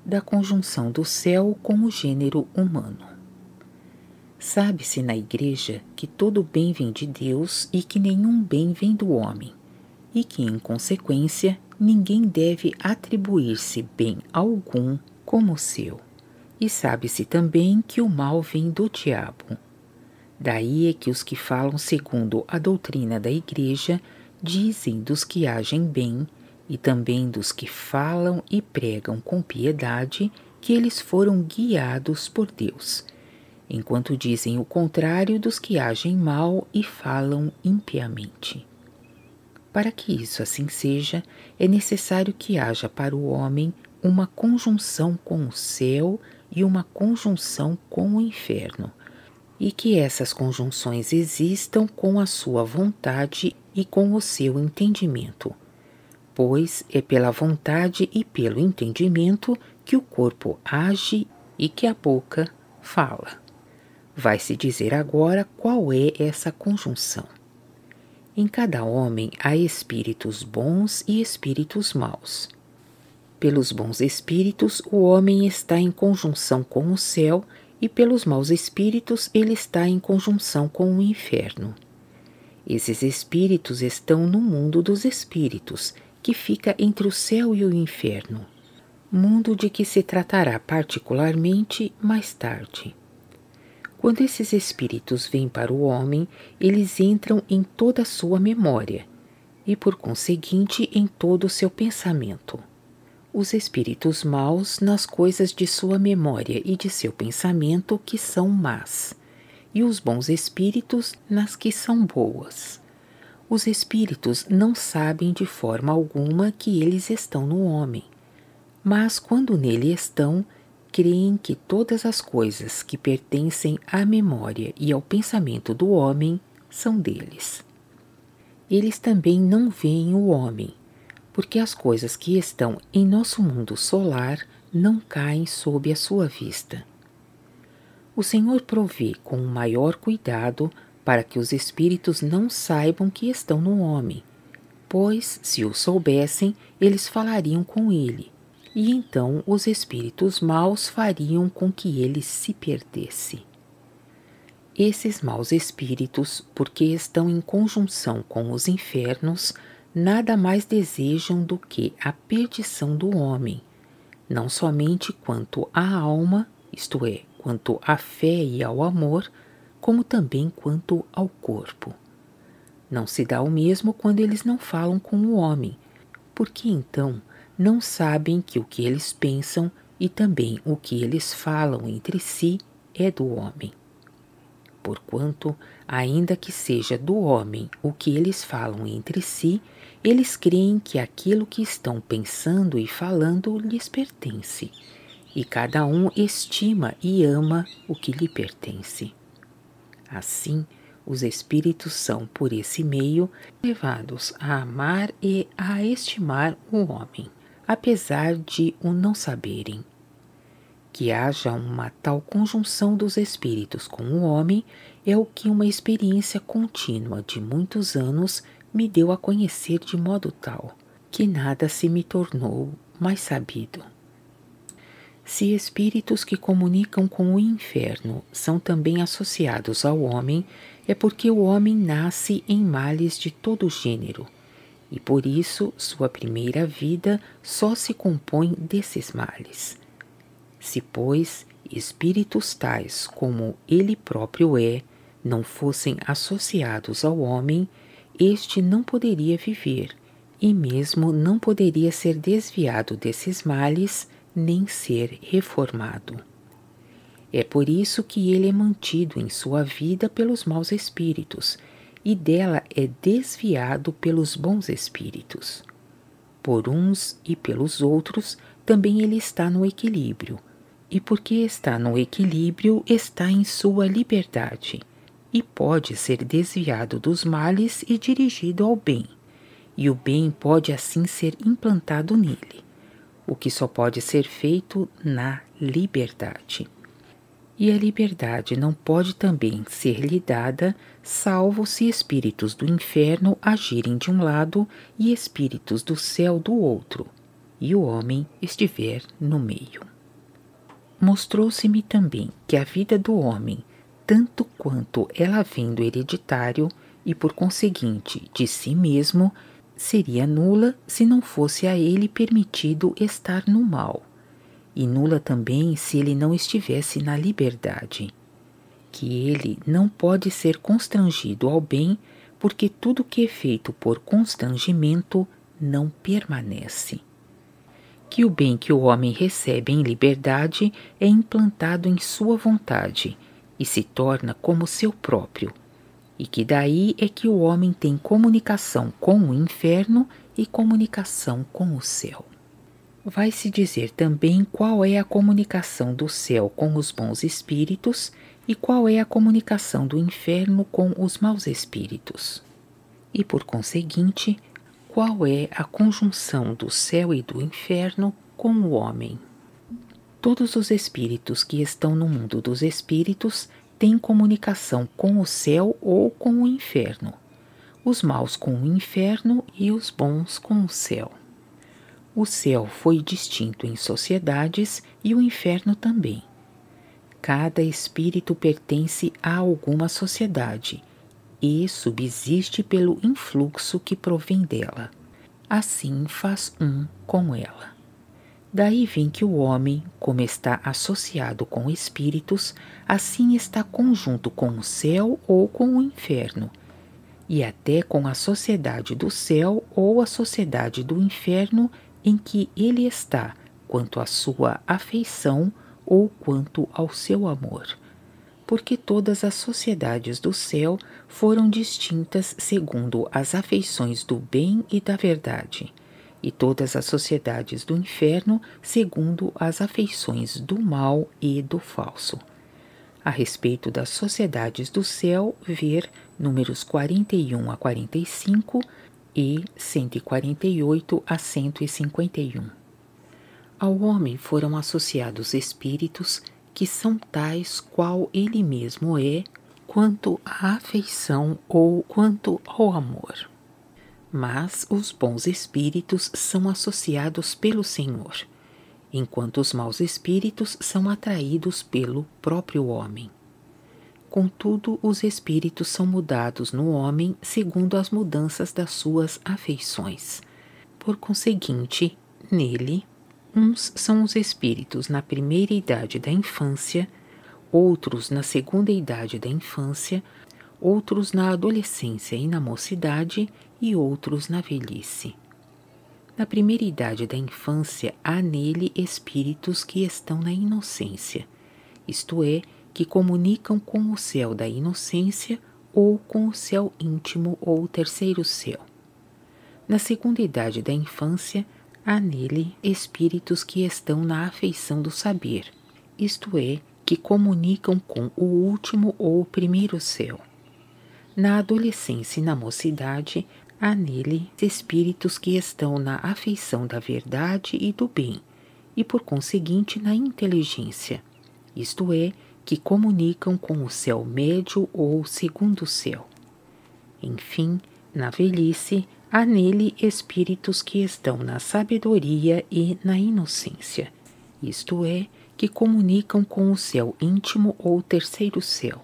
da conjunção do céu com o gênero humano. Sabe-se na Igreja que todo bem vem de Deus e que nenhum bem vem do homem, e que, em consequência, ninguém deve atribuir-se bem algum como seu. E sabe-se também que o mal vem do diabo. Daí é que os que falam segundo a doutrina da Igreja dizem dos que agem bem, e também dos que falam e pregam com piedade, que eles foram guiados por Deus, enquanto dizem o contrário dos que agem mal e falam impiamente. Para que isso assim seja, é necessário que haja para o homem uma conjunção com o céu e uma conjunção com o inferno, e que essas conjunções existam com a sua vontade e com o seu entendimento, pois é pela vontade e pelo entendimento que o corpo age e que a boca fala. Vai-se dizer agora qual é essa conjunção. Em cada homem há espíritos bons e espíritos maus. Pelos bons espíritos, o homem está em conjunção com o céu, e pelos maus espíritos ele está em conjunção com o inferno. Esses espíritos estão no mundo dos espíritos, que fica entre o céu e o inferno, mundo de que se tratará particularmente mais tarde. Quando esses espíritos vêm para o homem, eles entram em toda a sua memória, e por conseguinte em todo o seu pensamento. Os espíritos maus nas coisas de sua memória e de seu pensamento que são más, e os bons espíritos nas que são boas. Os espíritos não sabem de forma alguma que eles estão no homem, mas quando nele estão, creem que todas as coisas que pertencem à memória e ao pensamento do homem são deles. Eles também não veem o homem, porque as coisas que estão em nosso mundo solar não caem sob a sua vista. O Senhor provê com o maior cuidado para que os espíritos não saibam que estão no homem, pois, se o soubessem, eles falariam com ele, e então os espíritos maus fariam com que ele se perdesse. Esses maus espíritos, porque estão em conjunção com os infernos, nada mais desejam do que a perdição do homem, não somente quanto à alma, isto é, quanto à fé e ao amor, como também quanto ao corpo. Não se dá o mesmo quando eles não falam com o homem, porque então não sabem que o que eles pensam e também o que eles falam entre si é do homem. Porquanto, ainda que seja do homem o que eles falam entre si, eles creem que aquilo que estão pensando e falando lhes pertence, e cada um estima e ama o que lhe pertence. Assim, os espíritos são, por esse meio, levados a amar e a estimar o homem, apesar de o não saberem. Que haja uma tal conjunção dos espíritos com o homem é o que uma experiência contínua de muitos anos me deu a conhecer de modo tal, que nada se me tornou mais sabido. Se espíritos que comunicam com o inferno são também associados ao homem, é porque o homem nasce em males de todo gênero, e por isso sua primeira vida só se compõe desses males. Se, pois, espíritos tais como ele próprio é, não fossem associados ao homem, este não poderia viver, e mesmo não poderia ser desviado desses males, nem ser reformado. É por isso que ele é mantido em sua vida pelos maus espíritos, e dela é desviado pelos bons espíritos. Por uns e pelos outros, também ele está no equilíbrio, e porque está no equilíbrio, está em sua liberdade, e pode ser desviado dos males e dirigido ao bem, e o bem pode assim ser implantado nele, o que só pode ser feito na liberdade. E a liberdade não pode também ser-lhe dada, salvo se espíritos do inferno agirem de um lado e espíritos do céu do outro, e o homem estiver no meio. mostrou-se-me também que a vida do homem, tanto quanto ela vendo hereditário e por conseguinte de si mesmo, seria nula se não fosse a ele permitido estar no mal, e nula também se ele não estivesse na liberdade, que ele não pode ser constrangido ao bem, porque tudo que é feito por constrangimento não permanece. Que o bem que o homem recebe em liberdade é implantado em sua vontade e se torna como seu próprio, e que daí é que o homem tem comunicação com o inferno e comunicação com o céu. Vai-se dizer também qual é a comunicação do céu com os bons espíritos e qual é a comunicação do inferno com os maus espíritos. E, por conseguinte, qual é a conjunção do céu e do inferno com o homem. Todos os espíritos que estão no mundo dos espíritos têm comunicação com o céu ou com o inferno, os maus com o inferno e os bons com o céu. O céu foi distinto em sociedades e o inferno também. Cada espírito pertence a alguma sociedade e subsiste pelo influxo que provém dela. Assim faz um com ela. Daí vem que o homem, como está associado com espíritos, assim está conjunto com o céu ou com o inferno, e até com a sociedade do céu ou a sociedade do inferno em que ele está, quanto à sua afeição ou quanto ao seu amor. Porque todas as sociedades do céu foram distintas segundo as afeições do bem e da verdade, e todas as sociedades do inferno segundo as afeições do mal e do falso. A respeito das sociedades do céu, ver números 41 a 45 e 148 a 151. Ao homem foram associados espíritos que são tais qual ele mesmo é, quanto à afeição ou quanto ao amor. Mas os bons espíritos são associados pelo Senhor, enquanto os maus espíritos são atraídos pelo próprio homem. Contudo, os espíritos são mudados no homem segundo as mudanças das suas afeições. Por conseguinte, nele, uns são os espíritos na primeira idade da infância, outros na segunda idade da infância, outros na adolescência e na mocidade e outros na velhice. Na primeira idade da infância há nele espíritos que estão na inocência, isto é, que comunicam com o céu da inocência ou com o céu íntimo ou terceiro céu. Na segunda idade da infância há nele espíritos que estão na afeição do saber, isto é, que comunicam com o último ou primeiro céu. Na adolescência e na mocidade, há nele espíritos que estão na afeição da verdade e do bem, e por conseguinte na inteligência, isto é, que comunicam com o céu médio ou segundo céu. Enfim, na velhice, há nele espíritos que estão na sabedoria e na inocência, isto é, que comunicam com o céu íntimo ou terceiro céu.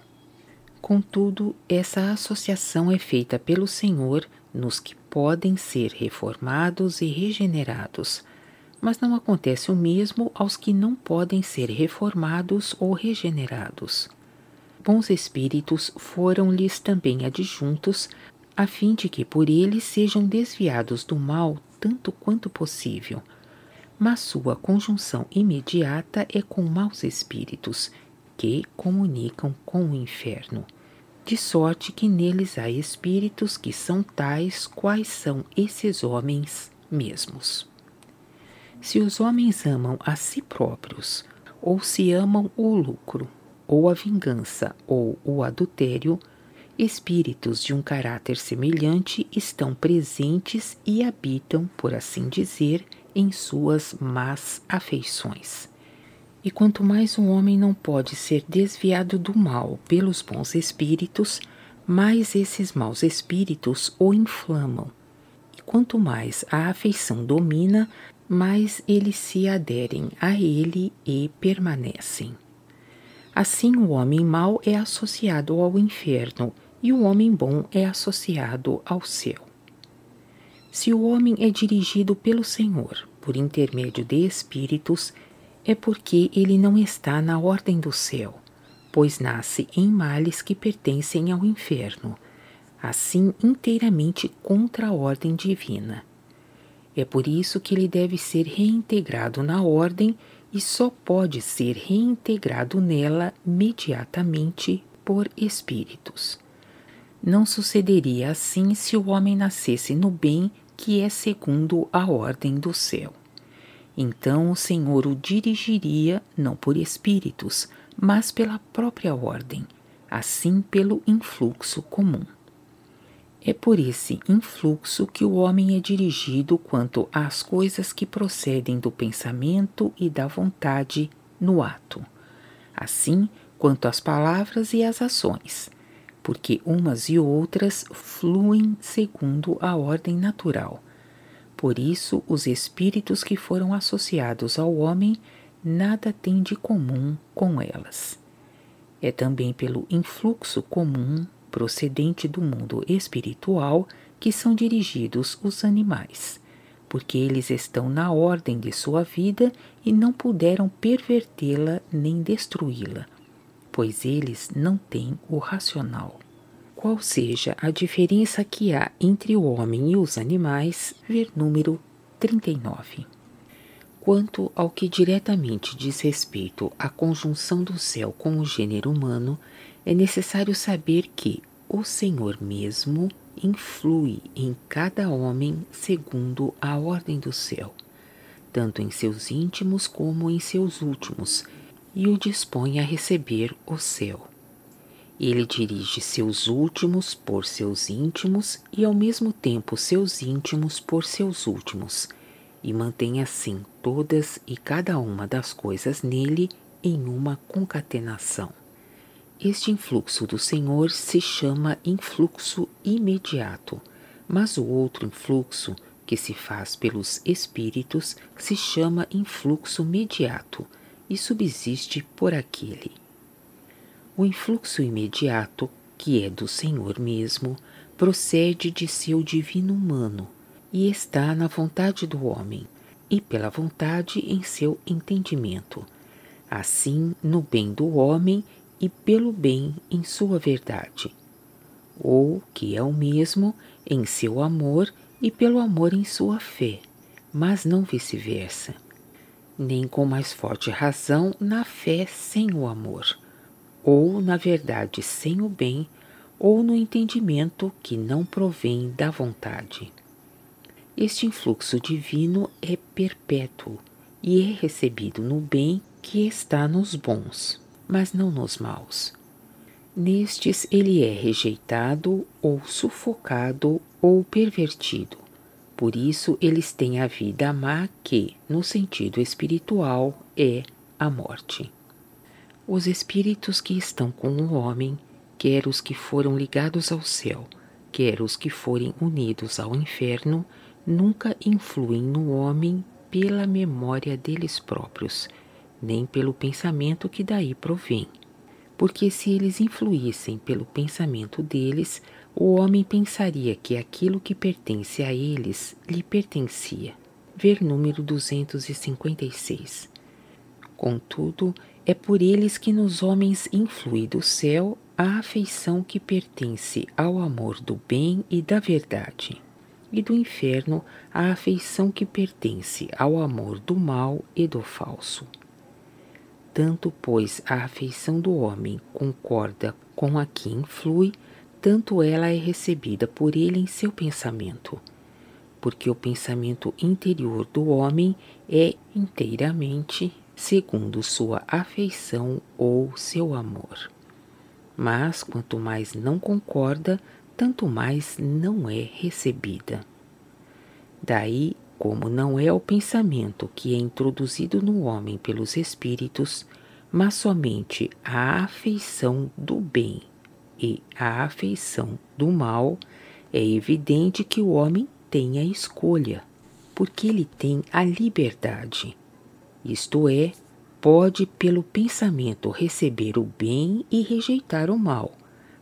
Contudo, essa associação é feita pelo Senhor nos que podem ser reformados e regenerados, mas não acontece o mesmo aos que não podem ser reformados ou regenerados. Bons espíritos foram-lhes também adjuntos, a fim de que por eles sejam desviados do mal tanto quanto possível, mas sua conjunção imediata é com maus espíritos, que comunicam com o inferno, de sorte que neles há espíritos que são tais quais são esses homens mesmos. Se os homens amam a si próprios, ou se amam o lucro, ou a vingança, ou o adultério, espíritos de um caráter semelhante estão presentes e habitam, por assim dizer, em suas más afeições. E quanto mais um homem não pode ser desviado do mal pelos bons espíritos, mais esses maus espíritos o inflamam. E quanto mais a afeição domina, mas eles se aderem a ele e permanecem. Assim, o homem mau é associado ao inferno e o homem bom é associado ao céu. Se o homem é dirigido pelo Senhor por intermédio de espíritos, é porque ele não está na ordem do céu, pois nasce em males que pertencem ao inferno, assim inteiramente contra a ordem divina. É por isso que ele deve ser reintegrado na ordem e só pode ser reintegrado nela imediatamente por espíritos. Não sucederia assim se o homem nascesse no bem que é segundo a ordem do céu. Então o Senhor o dirigiria não por espíritos, mas pela própria ordem, assim pelo influxo comum. É por esse influxo que o homem é dirigido quanto às coisas que procedem do pensamento e da vontade no ato, assim quanto às palavras e às ações, porque umas e outras fluem segundo a ordem natural. Por isso, os espíritos que foram associados ao homem nada têm de comum com elas. É também pelo influxo comum procedente do mundo espiritual que são dirigidos os animais, porque eles estão na ordem de sua vida e não puderam pervertê-la nem destruí-la, pois eles não têm o racional. Qual seja a diferença que há entre o homem e os animais, ver número 39. Quanto ao que diretamente diz respeito à conjunção do céu com o gênero humano, é necessário saber que o Senhor mesmo influi em cada homem segundo a ordem do céu, tanto em seus íntimos como em seus últimos, e o dispõe a receber o céu. Ele dirige seus últimos por seus íntimos e ao mesmo tempo seus íntimos por seus últimos, e mantém assim todas e cada uma das coisas nele em uma concatenação. Este influxo do Senhor se chama influxo imediato, mas o outro influxo, que se faz pelos espíritos, se chama influxo mediato e subsiste por aquele. O influxo imediato, que é do Senhor mesmo, procede de seu divino humano e está na vontade do homem, e pela vontade em seu entendimento, assim no bem do homem e pelo bem em sua verdade, ou, que é o mesmo, em seu amor e pelo amor em sua fé, mas não vice-versa, nem com mais forte razão na fé sem o amor, ou na verdade sem o bem, ou no entendimento que não provém da vontade. Este influxo divino é perpétuo e é recebido no bem que está nos bons, mas não nos maus. Nestes ele é rejeitado ou sufocado ou pervertido. Por isso eles têm a vida má que, no sentido espiritual, é a morte. Os espíritos que estão com o homem, quer os que foram ligados ao céu, quer os que forem unidos ao inferno, nunca influem no homem pela memória deles próprios, nem pelo pensamento que daí provém. Porque se eles influíssem pelo pensamento deles, o homem pensaria que aquilo que pertence a eles lhe pertencia. Ver número 256. Contudo, é por eles que nos homens influi do céu a afeição que pertence ao amor do bem e da verdade, e do inferno a afeição que pertence ao amor do mal e do falso. Tanto, pois, a afeição do homem concorda com a que influi, tanto ela é recebida por ele em seu pensamento, porque o pensamento interior do homem é inteiramente segundo sua afeição ou seu amor. Mas quanto mais não concorda, tanto mais não é recebida. Daí, como não é o pensamento que é introduzido no homem pelos espíritos, mas somente a afeição do bem e a afeição do mal, é evidente que o homem tem a escolha. porque ele tem a liberdade, isto é, pode pelo pensamento receber o bem e rejeitar o mal,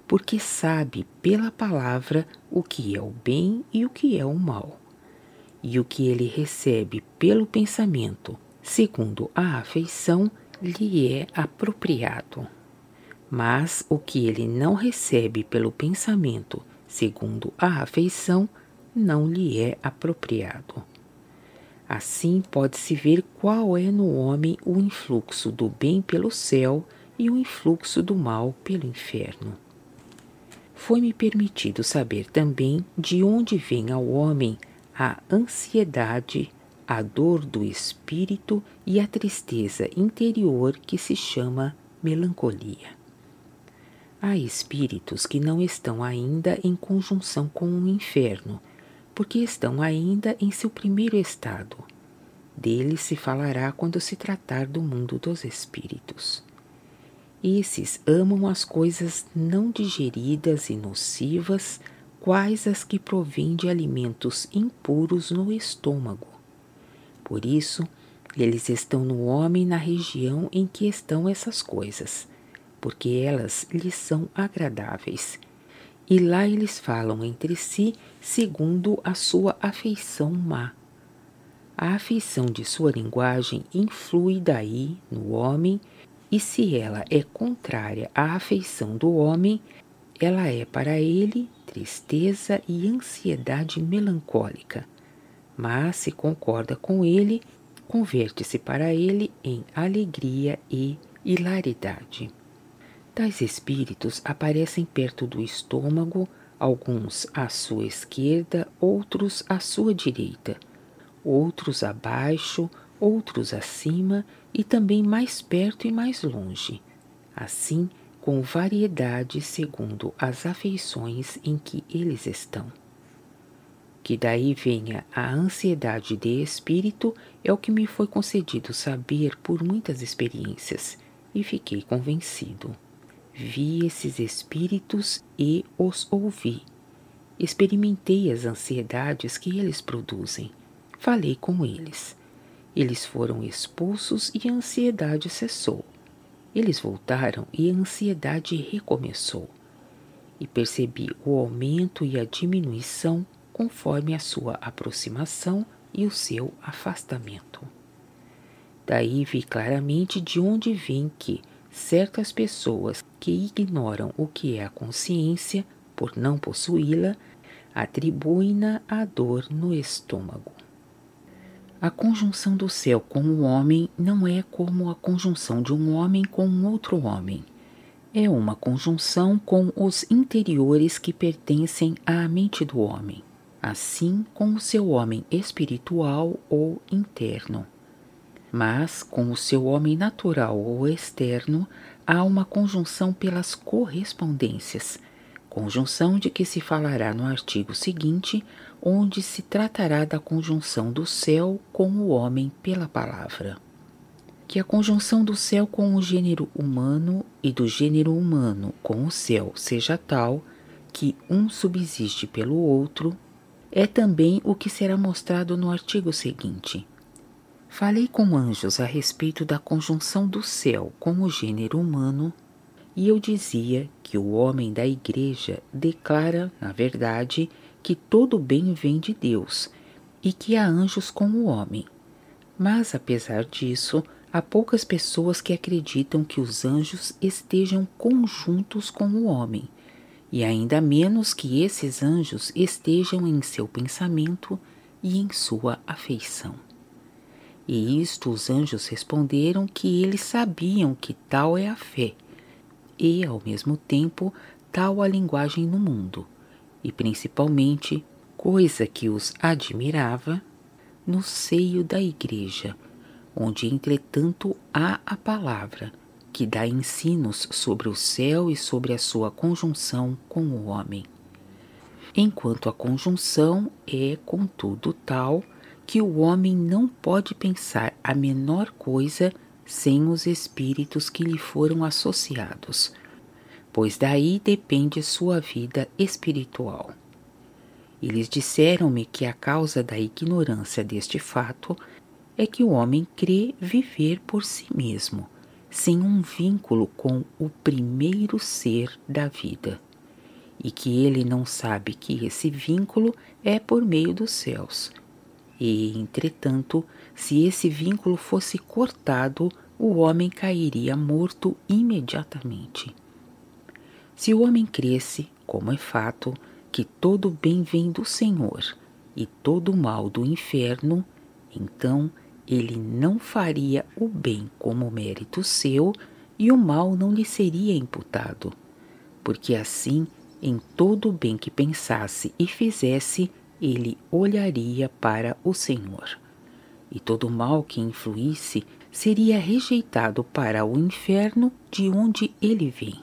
porque sabe pela palavra o que é o bem e o que é o mal. E o que ele recebe pelo pensamento, segundo a afeição, lhe é apropriado. Mas o que ele não recebe pelo pensamento, segundo a afeição, não lhe é apropriado. Assim pode-se ver qual é no homem o influxo do bem pelo céu e o influxo do mal pelo inferno. Foi-me permitido saber também de onde vem ao homem a ansiedade, a dor do espírito e a tristeza interior que se chama melancolia. Há espíritos que não estão ainda em conjunção com o inferno, porque estão ainda em seu primeiro estado. Deles se falará quando se tratar do mundo dos espíritos. Esses amam as coisas não digeridas e nocivas, quais as que provêm de alimentos impuros no estômago. Por isso, eles estão no homem na região em que estão essas coisas, porque elas lhes são agradáveis. E lá eles falam entre si segundo a sua afeição má. A afeição de sua linguagem influi daí no homem, e se ela é contrária à afeição do homem, ela é para ele tristeza e ansiedade melancólica, mas se concorda com ele, converte-se para ele em alegria e hilaridade. Tais espíritos aparecem perto do estômago, alguns à sua esquerda, outros à sua direita, outros abaixo, outros acima e também mais perto e mais longe, assim com variedade segundo as afeições em que eles estão. Que daí venha a ansiedade de espírito é o que me foi concedido saber por muitas experiências, e fiquei convencido. Vi esses espíritos e os ouvi. Experimentei as ansiedades que eles produzem. Falei com eles. Eles foram expulsos e a ansiedade cessou. Eles voltaram e a ansiedade recomeçou. E percebi o aumento e a diminuição conforme a sua aproximação e o seu afastamento. Daí vi claramente de onde vem que certas pessoas que ignoram o que é a consciência, por não possuí-la, atribuem-na à dor no estômago. A conjunção do céu com o homem não é como a conjunção de um homem com um outro homem. É uma conjunção com os interiores que pertencem à mente do homem, assim com o seu homem espiritual ou interno. Mas com o seu homem natural ou externo há uma conjunção pelas correspondências, conjunção de que se falará no artigo seguinte, onde se tratará da conjunção do céu com o homem pela palavra. Que a conjunção do céu com o gênero humano e do gênero humano com o céu seja tal que um subsiste pelo outro, é também o que será mostrado no artigo seguinte. Falei com anjos a respeito da conjunção do céu com o gênero humano, e eu dizia que o homem da igreja declara, na verdade, que todo bem vem de Deus e que há anjos com o homem. Mas, apesar disso, há poucas pessoas que acreditam que os anjos estejam conjuntos com o homem, e ainda menos que esses anjos estejam em seu pensamento e em sua afeição. E isto os anjos responderam que eles sabiam que tal é a fé, e, ao mesmo tempo, tal a linguagem no mundo, e principalmente, coisa que os admirava, no seio da igreja, onde entretanto há a palavra, que dá ensinos sobre o céu e sobre a sua conjunção com o homem. Enquanto a conjunção é, contudo, tal que o homem não pode pensar a menor coisa sem os espíritos que lhe foram associados, pois daí depende sua vida espiritual. Eles disseram-me que a causa da ignorância deste fato é que o homem crê viver por si mesmo, sem um vínculo com o primeiro ser da vida, e que ele não sabe que esse vínculo é por meio dos céus. E, entretanto, se esse vínculo fosse cortado, o homem cairia morto imediatamente. Se o homem cresce, como é fato, que todo bem vem do Senhor e todo mal do inferno, então ele não faria o bem como mérito seu e o mal não lhe seria imputado, porque assim, em todo o bem que pensasse e fizesse, ele olharia para o Senhor. E todo mal que influísse seria rejeitado para o inferno de onde ele vem.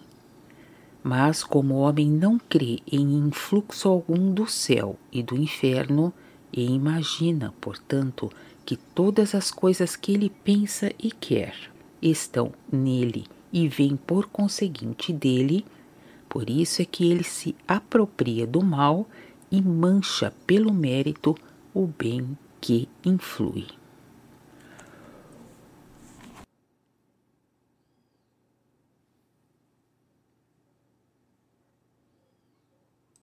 Mas como o homem não crê em influxo algum do céu e do inferno, e imagina, portanto, que todas as coisas que ele pensa e quer estão nele e vêm por conseguinte dele, por isso é que ele se apropria do mal e mancha pelo mérito o bem que influi.